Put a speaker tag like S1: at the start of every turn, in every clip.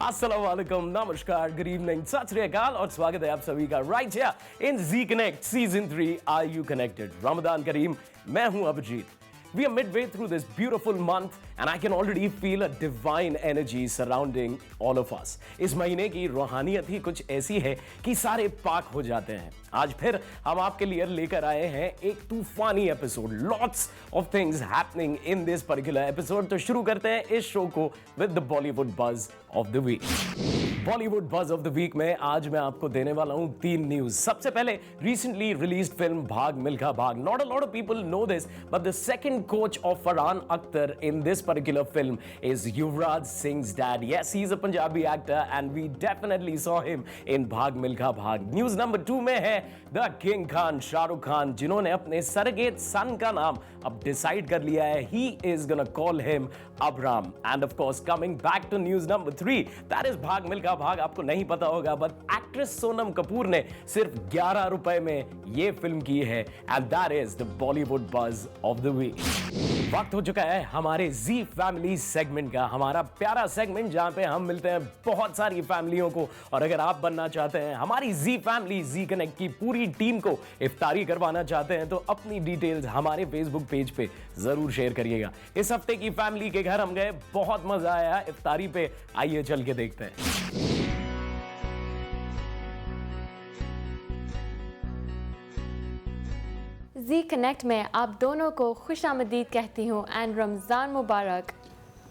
S1: अस्सलाम वालेकुम, नमस्कार, गुड इवनिंग, सत श्री अकाल और स्वागत है आप सभी का right here in G connect season 3 are you connected. Ramzan करीम, मैं हूं Abhijit. We are midway through this beautiful month and I can already feel a divine energy surrounding all of us. इस महीने की रूहानियत ही कुछ ऐसी है कि सारे पाक हो जाते हैं। आज फिर हम आपके लिए लेकर आए हैं एक तूफानी episode, lots of things happening in this particular episode. तो शुरू करते हैं इस शो को विद द बॉलीवुड बज ऑफ द वीक। बॉलीवुड बज ऑफ द वीक में आज मैं आपको देने वाला हूं 3 न्यूज। सबसे पहले रिसेंटली रिलीज्ड फिल्म भाग मिल्खा भाग। Not a lot of people know this but the second coach of Farhan Akhtar in this particular film is Yuvraj Singh's dad. Yes, he's a Punjabi actor and we definitely saw him in Bhag Milkha Bhag. News number 2 में है The King Khan, Shahrukh Khan, जिन्होंने अपने surrogate son का नाम अब decide कर लिया है। He is gonna call him Abram. And of course, coming back to news number 3, that is Bhag Milkha Bhag. आपको नहीं पता होगा but actress सोनम कपूर ने सिर्फ 11 रुपए में ये फिल्म की है and that is the Bollywood buzz of the week. वक्त हो चुका है हमारे जी फैमिली सेगमेंट का, हमारा प्यारा सेगमेंट जहां पे हम मिलते हैं बहुत सारी फैमिलियों को। और अगर आप बनना चाहते हैं हमारी जी फैमिली, जी कनेक्ट की पूरी टीम को इफ्तारी करवाना चाहते हैं तो अपनी डिटेल्स हमारे फेसबुक पेज पे जरूर शेयर करिएगा। इस हफ्ते की फैमिली के घर हम गए, बहुत मजा आया इफ्तारी पे। आइए चल के देखते हैं।
S2: जी कनेक्ट में आप दोनों को खुश आमदीद कहती हूँ एंड रमज़ान मुबारक।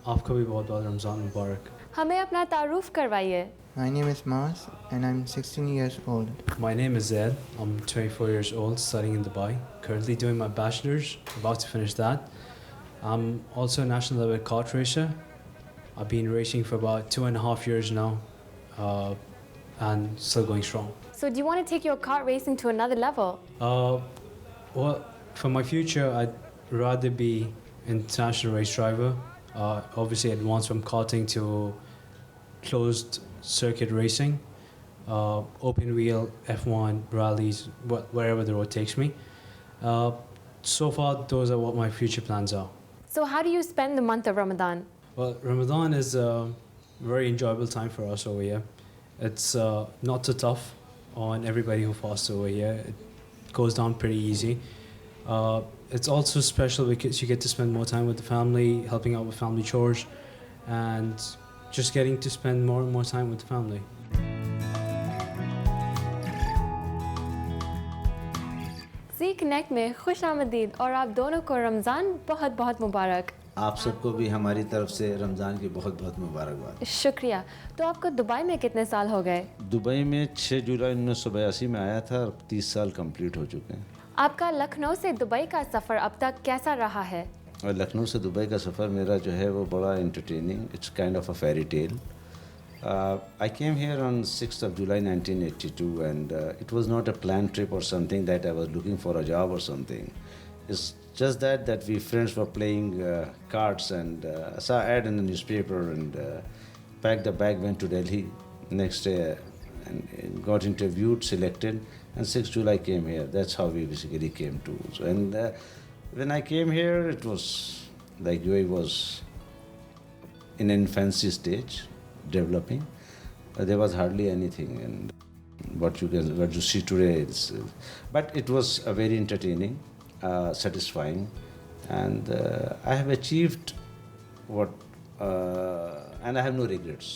S3: आपको भी बहुत बहुत रमज़ान मुबारक।
S2: हमें अपना तारुफ करवाइए।
S4: My name is Mas and I'm 16 years old.
S3: My name is Zaid. I'm 24 years old, studying in Dubai. Currently doing my bachelor's, about to finish that. I'm also a national level kart racer. I've been racing for about 2.5 years now, and still going strong.
S2: So do you want to take your kart racing to another level?
S3: Well, for my future, I'd rather be an international race driver. Obviously, advance from karting to closed circuit racing, open wheel, F1, rallies, wherever the road takes me. So far, those are what my future plans are.
S2: So how do you spend the month of Ramadan?
S3: Well, Ramadan is a very enjoyable time for us over here. It's not so tough on everybody who fasts over here. It goes down pretty easy. It's also special because you get to spend more time with the family, helping out with family chores, and just getting to spend more and more time with the family.
S2: Zee Connect में खुश आमदीद और आप दोनों को रमज़ान बहुत बहुत मुबारक।
S5: आप सबको भी हमारी तरफ से रमज़ान की बहुत बहुत मुबारकबाद।
S2: शुक्रिया। तो आपको दुबई में कितने साल हो गए?
S5: दुबई में 6 जुलाई 1982 में आया था और 30 साल कंप्लीट हो चुके हैं।
S2: आपका लखनऊ से दुबई का सफ़र अब तक कैसा रहा है?
S5: और लखनऊ से दुबई का सफ़र मेरा जो है वो बड़ा entertaining, it's kind of a fairy tale. I came here on 6th of July 1982 and it was not a planned trip or something that I was looking for a job or something. It's just that we friends were playing cards and saw ad in the newspaper and packed the bag, went to Delhi next day and got interviewed, selected, and 6th July came here. That's how we basically came to. So, and when I came here, it was like UAE was in an infancy stage, developing. There was hardly anything, and what you see today is, but it was very entertaining, satisfying, and I have achieved what, and I have no regrets.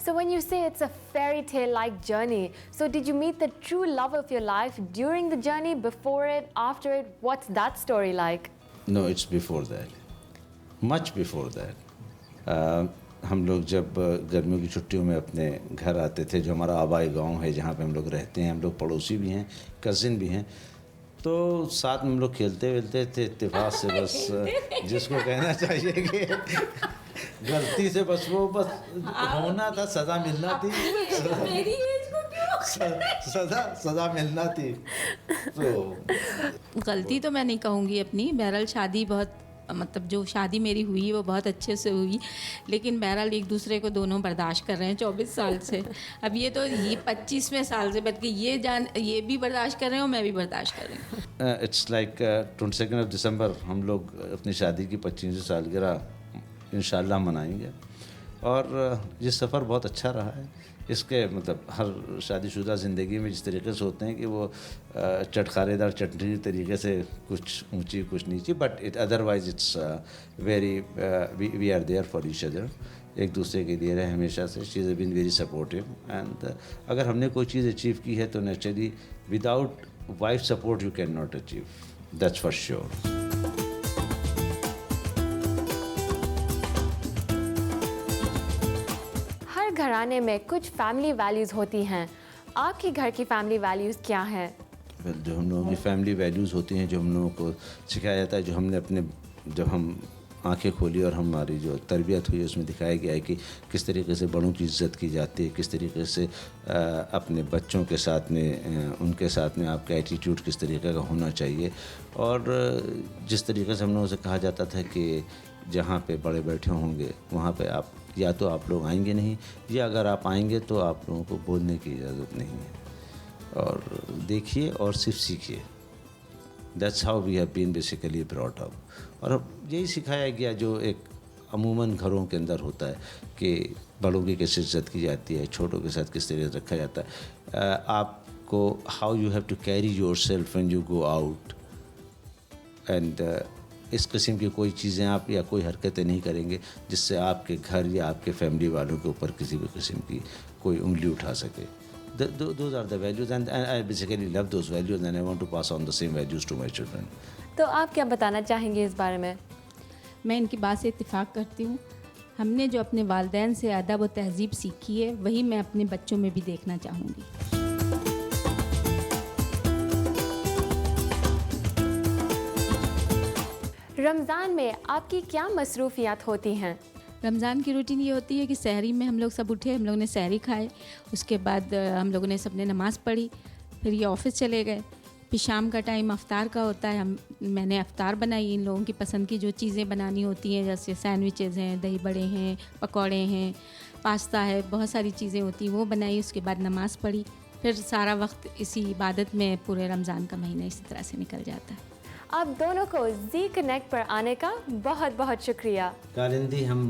S2: So when you say it's a fairy tale like journey, so did you meet the true love of your life during the journey, before it, after it? What's that story like?
S5: No, it's before that, much before that. हम लोग जब गर्मियों की छुट्टियों में अपने घर आते थे, जो हमारा आबाई गांव है जहाँ पे हम लोग रहते हैं, हम लोग पड़ोसी भी हैं, कज़िन भी हैं, तो साथ में हम लोग खेलते वेलते थे इत्तेफाक से। बस जिसको कहना चाहिए कि गलती से बस वो बस होना था, सज़ा मिलना थी, सज़ा मिलना थी। तो
S6: गलती तो मैं नहीं कहूँगी अपनी, बहरहाल शादी बहुत मतलब जो शादी मेरी हुई वो बहुत अच्छे से हुई, लेकिन बहरहाल एक दूसरे को दोनों बर्दाश्त कर रहे हैं 24 साल से। अब ये तो ये 25वें साल से बल्कि ये भी बर्दाश्त कर रहे हैं और मैं भी बर्दाश्त कर रही हूँ।
S5: इट्स लाइक 22 दिसंबर हम लोग अपनी शादी की 25वीं सालगिरह इंशाल्लाह मनाएंगे, और ये सफ़र बहुत अच्छा रहा है। इसके मतलब हर शादीशुदा ज़िंदगी में जिस तरीके से होते हैं कि वो चटखारेदार चटनी तरीके से कुछ ऊंची कुछ नीची, but it otherwise it's very we are there for each other, एक दूसरे के लिए रहे हमेशा से। She is been very supportive, and अगर हमने कोई चीज़ अचीव की है तो naturally without wife support you can not achieve, that's for sure.
S2: घराने में कुछ फैमिली वैल्यूज़ होती हैं, आपके घर की फैमिली वैल्यूज़ क्या हैं?
S5: जो हम लोगों की फैमिली वैल्यूज़ होती हैं, जो हम लोगों को सिखाया जाता है, जो हमने अपने जब हम आंखें खोली और हमारी जो तरबियत हुई उसमें दिखाया गया है कि किस तरीके से बड़ों की इज़्ज़त की जाती है, किस तरीके से अपने बच्चों के साथ में उनके साथ में आपका एटीट्यूड किस तरीके का होना चाहिए, और जिस तरीके से हम लोगों से कहा जाता था कि जहाँ पे बड़े बैठे होंगे वहाँ पे आप या तो आप लोग आएंगे नहीं, या अगर आप आएंगे तो आप लोगों को बोलने की इजाज़त नहीं है, और देखिए और सिर्फ सीखिए। That's how we have been basically brought up, और यही सिखाया गया जो एक अमूमन घरों के अंदर होता है कि बड़ों की कैसे इज्जत की जाती है, छोटों के साथ किस तरीके से रखा जाता है, आपको how you have to carry yourself when you go out, and इस किस्म की कोई चीज़ें आप या कोई हरकतें नहीं करेंगे जिससे आपके घर या आपके फैमिली वालों के ऊपर किसी भी किस्म की कोई उंगली उठा सके। Those are the values, and I basically love those values, and I want to pass on the same values to my children.
S2: तो आप क्या बताना चाहेंगे इस बारे में?
S6: मैं इनकी बात से इत्तेफाक करती हूँ। हमने जो अपने वालिदैन से अदब व तहज़ीब सीखी है वही मैं अपने बच्चों में भी देखना चाहूँगी।
S2: रमज़ान में आपकी क्या मसरूफियात होती हैं?
S6: रमज़ान की रूटीन ये होती है कि सहरी में हम लोग सब उठे, हम लोगों ने सहरी खाए, उसके बाद हम लोगों ने सबने नमाज़ पढ़ी, फिर ये ऑफ़िस चले गए। फिर शाम का टाइम अफ्तार का होता है, मैंने अफ्तार बनाई, इन लोगों की पसंद की जो चीज़ें बनानी होती हैं, जैसे सैंडविचेज़ हैं, दही बड़े हैं, पकौड़े हैं, पास्ता है, बहुत सारी चीज़ें होती हैं वो बनाई। उसके बाद नमाज़ पढ़ी, फिर सारा वक्त इसी इबादत में पूरे रमज़ान का महीना इसी तरह से निकल जाता है।
S2: आप दोनों को जी कनेक्ट पर आने का बहुत बहुत शुक्रिया।
S5: कालिंदी, हम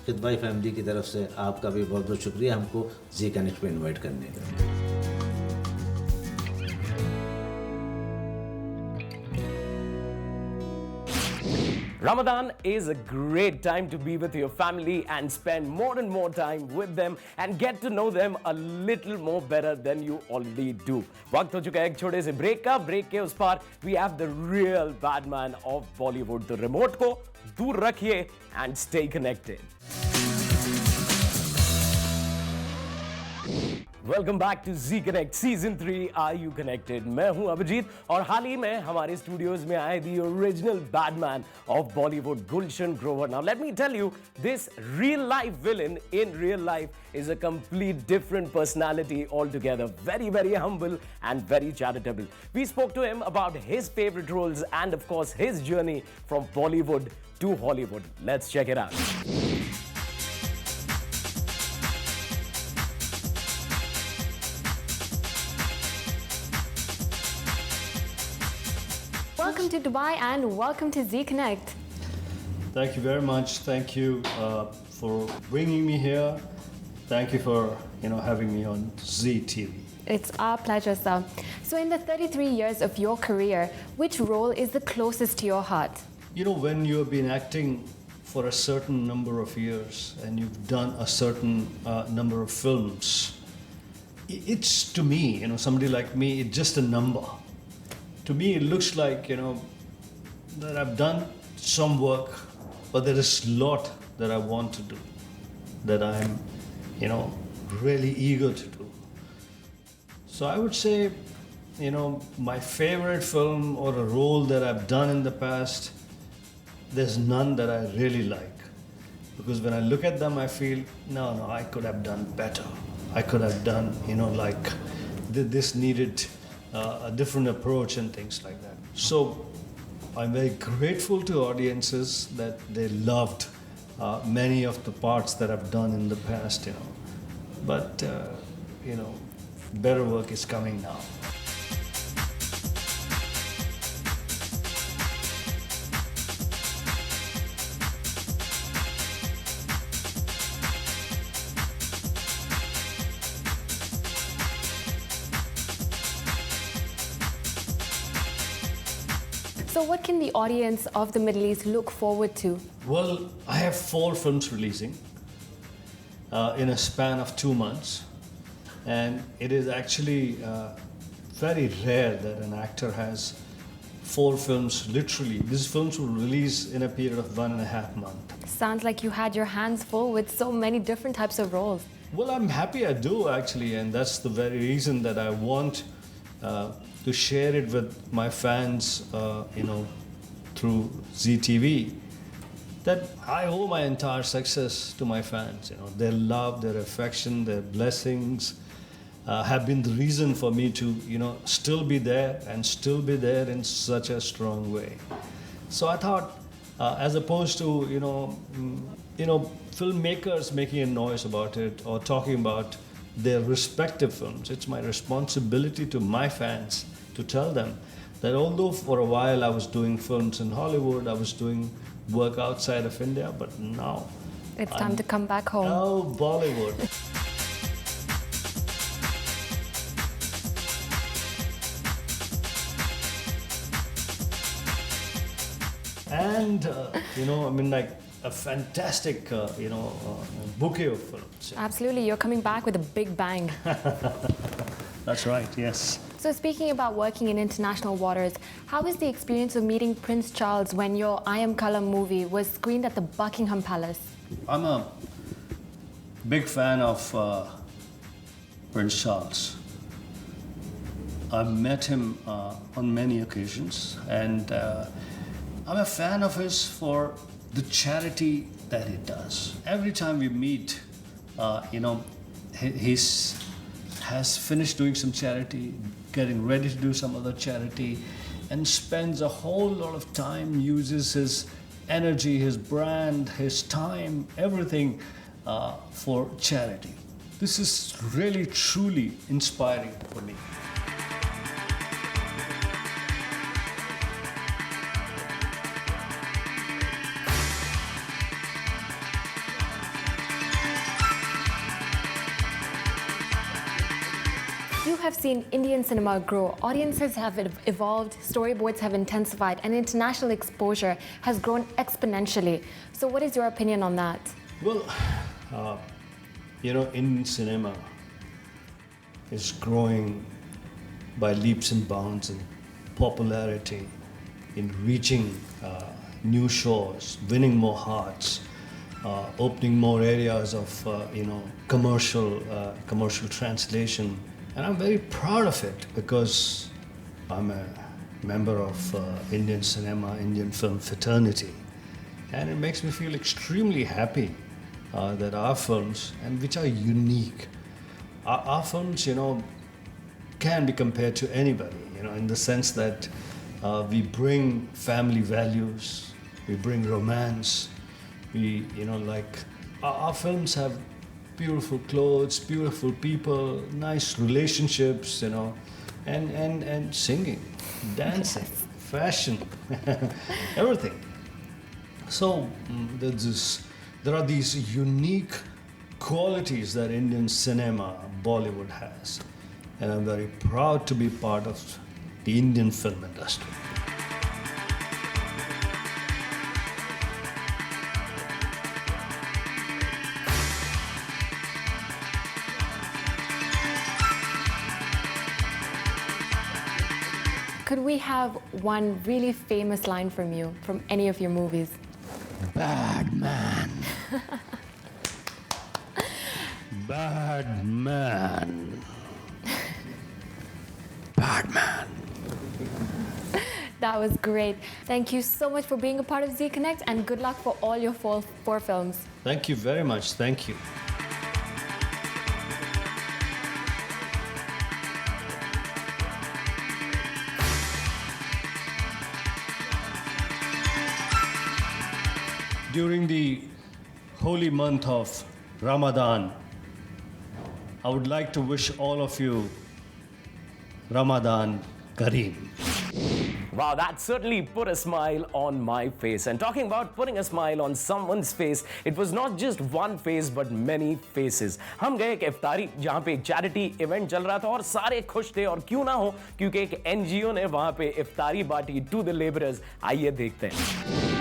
S5: खिदमत फैमिली की तरफ से आपका भी बहुत बहुत शुक्रिया हमको जी कनेक्ट पे इनवाइट करने का।
S1: Ramadan is a great time to be with your family and spend more and more time with them and get to know them a little more better than you already do. वक्त हो चुका है एक छोटे से break का। Break के उस पार we have the real bad man of Bollywood. तो रिमोट को दूर रखिए and stay connected. Welcome back to Zee connect season 3 are you connected. मैं हूं अभिजीत और हाल ही में हमारे स्टूडियोज में आए the original badman of Bollywood Gulshan Grover. Now let me tell you, this real life villain in real life is a complete different personality altogether. Very, very humble and very charitable. We spoke to him about his favorite roles and of course his journey from Bollywood to Hollywood. Let's check it out.
S2: Welcome to Dubai and welcome to Z Connect.
S7: Thank you very much. Thank you for bringing me here. Thank you for having me on Z TV.
S2: It's our pleasure, sir. So in the 33 years of your career, which role is the closest to your heart?
S7: When you have been acting for a certain number of years and you've done a certain number of films, it's to me, somebody like me, it's just a number. To me, it looks like, that I've done some work, but there is a lot that I want to do, that I'm, really eager to do. So I would say, my favorite film or a role that I've done in the past, there's none that I really like. Because when I look at them, I feel, no, I could have done better. I could have done, this needed a different approach and things like that. So I'm very grateful to audiences that they loved many of the parts that I've done in the past, But, better work is coming now.
S2: So what can the audience of the Middle East look forward to?
S7: Well, I have 4 films releasing in a span of 2 months. And it is actually very rare that an actor has 4 films, literally. These films will release in a period of 1.5 months.
S2: Sounds like you had your hands full with so many different types of roles.
S7: Well, I'm happy I do actually, and that's the very reason that I want to share it with my fans, through ZTV. That I owe my entire success to my fans. Their love, their affection, their blessings have been the reason for me to, still be there and still be there in such a strong way. So I thought, as opposed to, filmmakers making a noise about it or talking about their respective films, it's my responsibility to my fans to tell them that although for a while I was doing films in Hollywood, I was doing work outside of India, but now
S2: It's time to come back home.
S7: now Bollywood. And, a fantastic, bouquet of films.
S2: Absolutely, you're coming back with a big bang.
S7: That's right, yes.
S2: So speaking about working in international waters, how was the experience of meeting Prince Charles when your I Am Kalam movie was screened at the Buckingham Palace?
S7: I'm a big fan of Prince Charles. I've met him on many occasions, and I'm a fan of his for the charity that he does. Every time we meet, he has finished doing some charity, getting ready to do some other charity, and spends a whole lot of time, uses his energy, his brand, his time, everything for charity. This is really, truly inspiring for me.
S2: You have seen Indian cinema grow. Audiences have evolved, storyboards have intensified, and international exposure has grown exponentially. So what is your opinion on that?
S7: Well, Indian cinema is growing by leaps and bounds in popularity, in reaching new shores, winning more hearts, opening more areas of commercial translation. And I'm very proud of it because I'm a member of Indian cinema, Indian film fraternity. And it makes me feel extremely happy that our films, and which are unique, our films, can be compared to anybody, in the sense that we bring family values, we bring romance, our films have beautiful clothes, beautiful people, nice relationships, and singing, dancing, fashion, everything. So there are these unique qualities that Indian cinema, Bollywood has. And I'm very proud to be part of the Indian film industry.
S2: Could we have one really famous line from you, from any of your movies?
S7: Bad man. Bad man. Bad man.
S2: That was great. Thank you so much for being a part of Z Connect, and good luck for all your four films.
S7: Thank you very much. Thank you. during the holy month of Ramadan, I would like to wish all of you Ramadan Kareem.
S1: Wow, that certainly put a smile on my face. And talking about putting a smile on someone's face, it was not just one face but many faces. हम गए एक इफ्तारी जहाँ पे एक charity event चल रहा था और सारे खुश थे, और क्यों ना हो, क्योंकि एक एनजीओ ने वहाँ पे इफ्तारी बांटी टू द लेबरर्स. आइए देखते हैं.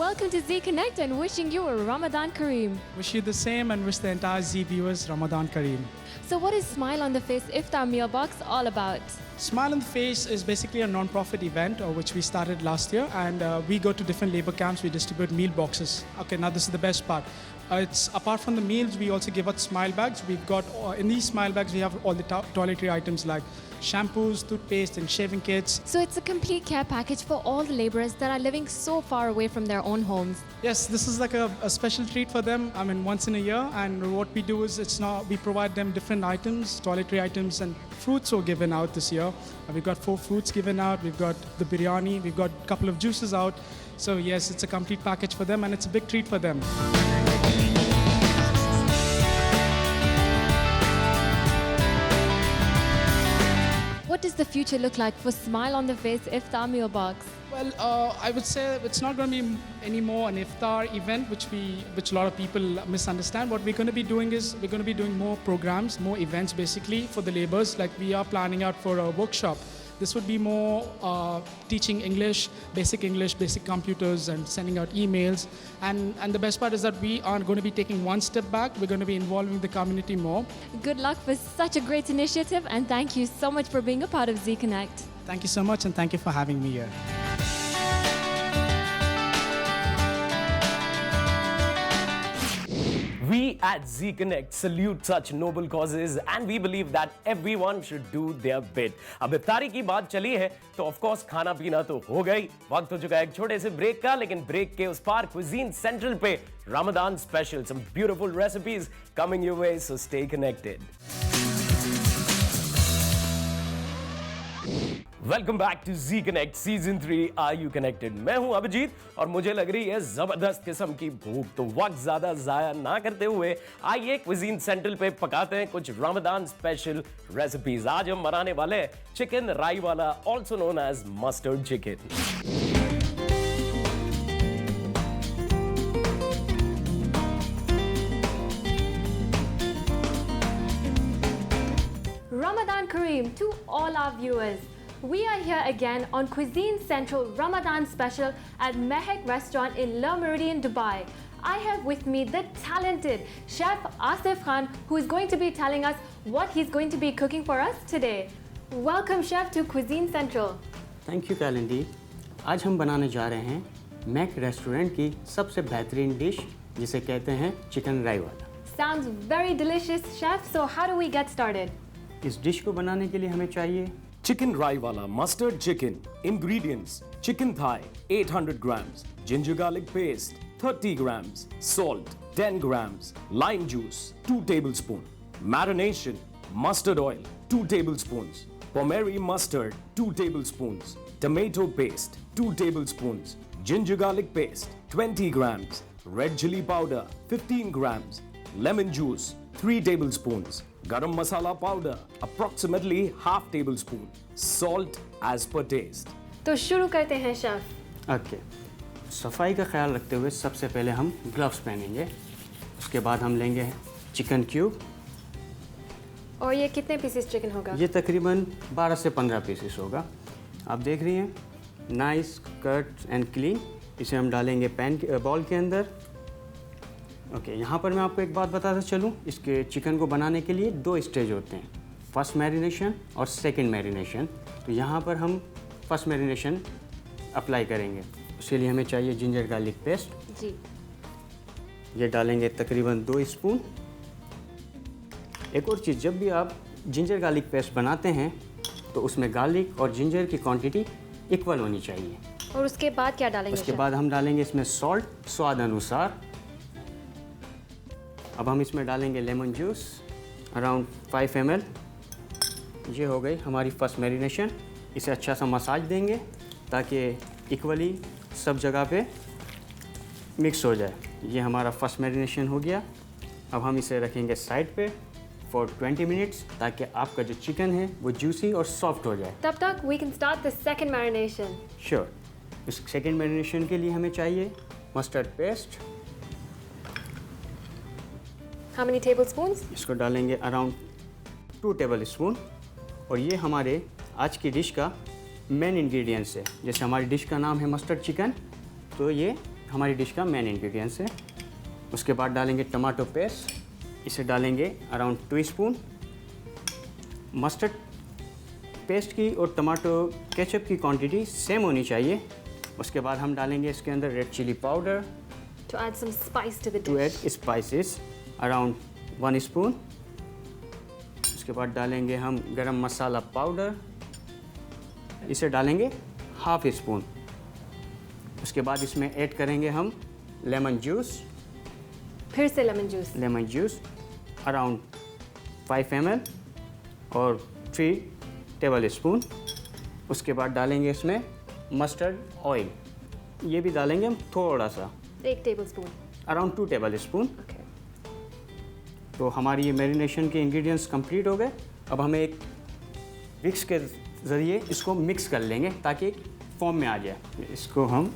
S2: Welcome to Z Connect and wishing you a Ramadan Kareem.
S8: Wish you the same and wish the entire Z viewers Ramadan Kareem.
S2: So what is Smile on the Face Iftar Meal Box all about?
S8: Smile on the Face is basically a non-profit event which we started last year, and we go to different labor camps, we distribute meal boxes. Okay, now this is the best part. It's apart from the meals, we also give out smile bags. We've got in these smile bags we have all the toiletry items like shampoos, toothpaste and shaving kits.
S2: So it's a complete care package for all the laborers that are living so far away from their own homes.
S8: Yes, this is like a special treat for them. I mean, once in a year, and what we do is we provide them different items, toiletry items, and fruits were given out this year. We've got 4 fruits given out. We've got the biryani. We've got a couple of juices out. So yes, it's a complete package for them, and it's a big treat for them.
S2: What does the future look like for Smile on the Face Iftar Meal Box?
S8: Well, I would say it's not going to be anymore an iftar event, which a lot of people misunderstand. What we're going to be doing is we're going to be doing more programs, more events, basically for the laborers. Like we are planning out for a workshop. This would be more teaching English, basic computers, and sending out emails. And the best part is that we are going to be taking one step back. We're going to be involving the community more.
S2: Good luck for such a great initiative, and thank you so much for being a part of Z Connect.
S8: Thank you so much, and thank you for having me here.
S1: We at Z Connect salute such noble causes and we believe that everyone should do their bit. अब इफ्तारी की बात चली है तो of course खाना पीना तो हो गई. वक्त हो चुका है एक छोटे से ब्रेक का, लेकिन ब्रेक के उस पार क्विजीन सेंट्रल पे Ramadan special, some beautiful recipes coming your way, so stay connected. Welcome back to Z Connect season 3 Are You Connected. मैं हूं अभिजीत और मुझे लग रही है जबरदस्त किस्म की भूख, तो वक्त ज्यादा जाया ना करते हुए आइए क्विजीन सेंट्रल पे पकाते हैं कुछ रमजान स्पेशल रेसिपीज. आज हम बनाने वाले हैं चिकन राई वाला, also known as mustard chicken.
S2: Ramadan Kareem to all our viewers. We are here again on Cuisine Central Ramadan Special at Mehek Restaurant in Le Méridien, Dubai. I have with me the talented chef Asif Khan, who is going to be telling us what he's going to be cooking for us today. Welcome, chef, to Cuisine Central.
S9: Thank you, Kalindi. आज हम बनाने जा रहे हैं Mac restaurant की सबसे बेहतरीन dish, जिसे कहते हैं चिकन राई वाला.
S2: Sounds very delicious, chef. So how do we get started?
S9: इस डिश को बनाने के लिए हमें चाहिए
S1: चिकन राई वाला mustard chicken. Ingredients: chicken thigh 800 grams, ginger garlic paste 30 grams, salt 10 grams, lime juice 2 tablespoons, marination: mustard oil 2 tablespoons, pomeri mustard 2 tablespoons, tomato paste 2 tablespoons, ginger garlic paste 20 grams, red chili powder 15 grams, lemon juice 3 tablespoons, garam masala powder approximately half tablespoon, salt as per taste.
S2: तो शुरू करते हैं, chef.
S9: Okay. सफाई का ख्याल रखते हुए सबसे पहले हम ग्लव्स पहनेंगे. उसके बाद हम लेंगे चिकन क्यूब.
S2: और ये कितने पीसेस चिकन होगा?
S9: ये तकरीबन 12 से 15 पीसेस होगा. आप देख रही हैं, नाइस कट एंड क्लीन. इसे हम डालेंगे बॉल के अंदर. ओके, यहाँ पर मैं आपको एक बात बताता चलूँ. इसके चिकन को बनाने के लिए 2 स्टेज होते हैं, फर्स्ट मैरिनेशन और सेकंड मैरिनेशन. तो यहाँ पर हम फर्स्ट मैरिनेशन अप्लाई करेंगे. उसके लिए हमें चाहिए जिंजर गार्लिक पेस्ट.
S2: जी.
S9: ये डालेंगे तकरीबन 2 स्पून. एक और चीज़, जब भी आप जिंजर गार्लिक पेस्ट बनाते हैं तो उसमें गार्लिक और जिंजर की क्वांटिटी इक्वल होनी चाहिए.
S2: और उसके बाद क्या डालेंगे?
S9: उसके बाद हम डालेंगे इसमें सॉल्ट स्वाद अनुसार. अब हम इसमें डालेंगे लेमन जूस अराउंड 5 ml। ये हो गई हमारी फर्स्ट मैरिनेशन। इसे अच्छा सा मसाज देंगे ताकि इक्वली सब जगह पे मिक्स हो जाए। ये हमारा फर्स्ट मैरिनेशन हो गया। अब हम इसे रखेंगे साइड पे फॉर 20 मिनट्स ताकि आपका जो चिकन है वो जूसी और सॉफ्ट हो जाए।
S2: तब तक we can start the second marination.
S9: Sure. इस सेकेंड मैरिनेशन के लिए हमें चाहिए mustard paste.
S2: How many tablespoons?
S9: इसको डालेंगे अराउंड 2 टेबल स्पून। और ये हमारे आज की डिश का मेन इंग्रेडिएंट्स है। जैसे हमारी डिश का नाम है मस्टर्ड चिकन, तो ये हमारी डिश का मेन इंग्रेडिएंट्स है। उसके बाद डालेंगे टमाटो पेस्ट। इसे डालेंगे अराउंड 2 स्पून। मस्टर्ड पेस्ट की और टमाटो केचप की क्वांटिटी सेम होनी चाहिए। उसके बाद हम डालेंगे इसके अंदर red chilli powder
S2: To add some spice to the
S9: to
S2: dish.
S9: Add spices around 1 spoon. उसके बाद डालेंगे हम गरम मसाला पाउडर। इसे डालेंगे हाफ स्पून। उसके बाद इसमें ऐड करेंगे हम लेमन जूस।
S2: फिर से lemon juice.
S9: Lemon juice around 5 ml और 3 टेबल स्पून। उसके बाद डालेंगे इसमें मस्टर्ड ऑयल। ये भी डालेंगे हम थोड़ा सा
S2: 1 tablespoon.
S9: Around 2 table spoon.
S2: Okay.
S9: तो हमारी ये मैरिनेशन के इंग्रेडिएंट्स कंप्लीट हो गए। अब हमें एक विक्स के ज़रिए इसको मिक्स कर लेंगे ताकि एक फॉर्म में आ जाए। इसको हम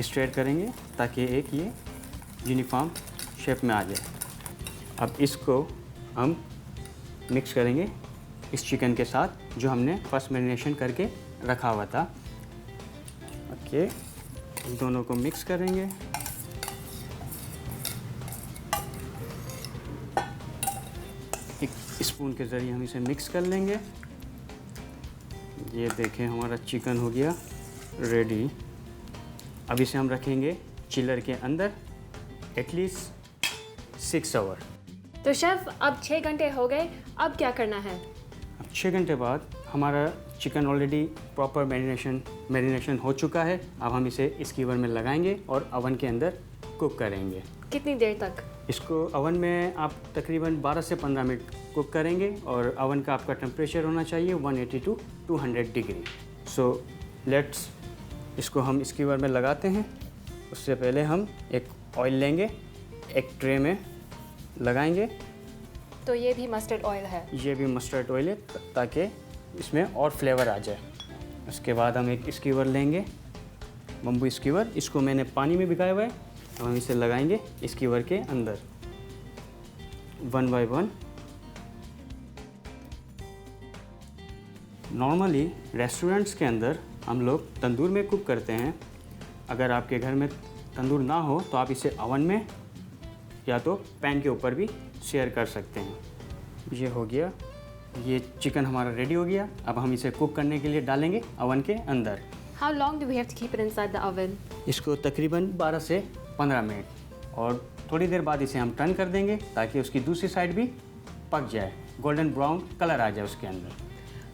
S9: स्ट्रेट करेंगे ताकि एक ये यूनिफॉर्म शेप में आ जाए। अब इसको हम मिक्स करेंगे इस चिकन के साथ जो हमने फर्स्ट मैरिनेशन करके रखा हुआ था। ओके, दोनों को मिक्स करेंगे। एक स्पून के ज़रिए हम इसे मिक्स कर लेंगे। ये देखें हमारा चिकन हो गया रेडी। अब इसे हम रखेंगे चिलर के अंदर एटलीस्ट 6 आवर।
S2: तो शेफ अब 6 घंटे हो गए, अब क्या करना है?
S9: अब 6 घंटे बाद हमारा चिकन ऑलरेडी प्रॉपर मैरिनेशन हो चुका है। अब हम इसे स्कीवर में लगाएंगे और ओवन के अंदर कुक करेंगे।
S2: कितनी देर तक?
S9: इसको ओवन में आप तकरीबन 12 से 15 मिनट कुक करेंगे और ओवन का आपका टेम्परेचर होना चाहिए 180 to 200 डिग्री। सो लेट्स इसको हम स्कीवर में लगाते हैं। उससे पहले हम एक ऑयल लेंगे, एक ट्रे में लगाएंगे।
S2: तो ये भी मस्टर्ड ऑयल है?
S9: ये भी मस्टर्ड ऑयल है ताकि इसमें और फ्लेवर आ जाए। उसके बाद हम एक स्कीवर लेंगे, बम्बू स्कीवर। इसको मैंने पानी में भिगाया हुआ है। तो हम इसे लगाएंगे स्कीवर के अंदर 1 by 1। नॉर्मली रेस्टोरेंट्स के अंदर हम लोग तंदूर में कुक करते हैं। अगर आपके घर में तंदूर ना हो तो आप इसे ओवन में या तो पैन के ऊपर भी शेयर कर सकते हैं। ये हो गया, ये चिकन हमारा रेडी हो गया। अब हम इसे कुक करने के लिए डालेंगे ओवन के अंदर।
S2: How long do we have to keep it inside the oven?
S9: इसको तकरीबन 12 से 15 मिनट और थोड़ी देर बाद इसे हम टर्न कर देंगे ताकि उसकी दूसरी साइड भी पक जाए, गोल्डन ब्राउन कलर आ जाए उसके अंदर।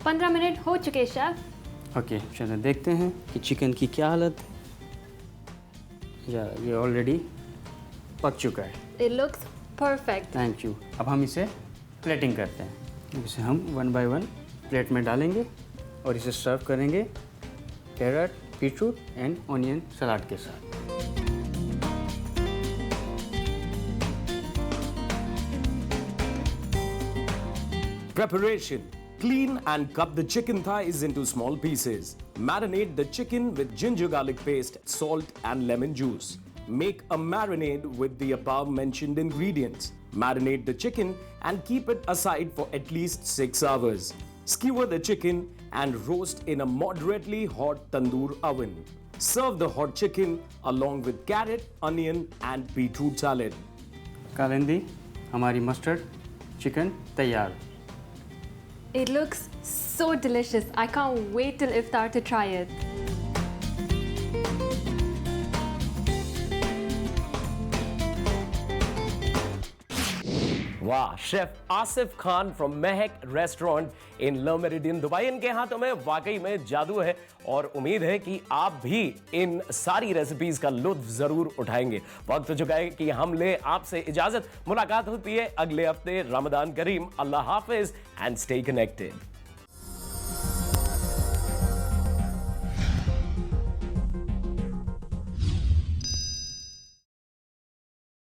S2: 15 मिनट हो चुके शेफ।
S9: ओके, चलो देखते हैं कि चिकन की क्या हालत है। ये ऑलरेडी पक चुका है।
S2: It looks perfect.
S9: Thank you. अब हम इसे प्लेटिंग करते हैं। इसे हम 1 by 1 प्लेट में डालेंगे और इसे सर्व करेंगे कैरेट, बीटरूट एंड ऑनियन सलाद के साथ।
S1: Preparation. Clean and cut the chicken thighs into small pieces. Marinate the chicken with ginger garlic paste, salt and lemon juice. Make a marinade with the above mentioned ingredients. Marinate the chicken and keep it aside for at least 6 hours. Skewer the chicken and roast in a moderately hot tandoor oven. Serve the hot chicken along with carrot, onion and beetroot salad.
S9: Kalindi, हमारी mustard chicken तैयार।
S2: It looks so delicious. I can't wait till iftar to try it.
S1: वाह, chef Asif Khan from Mahak restaurant in ल meridian Dubai, इनके हाथों में वाकई में जादू है और उम्मीद है कि आप भी इन सारी रेसिपीज का लुत्फ जरूर उठाएंगे। वक्त हो चुका है कि हम ले आपसे इजाजत। मुलाकात होती है अगले हफ्ते। रमजान करीम, अल्लाह हाफिज एंड स्टे कनेक्टेड।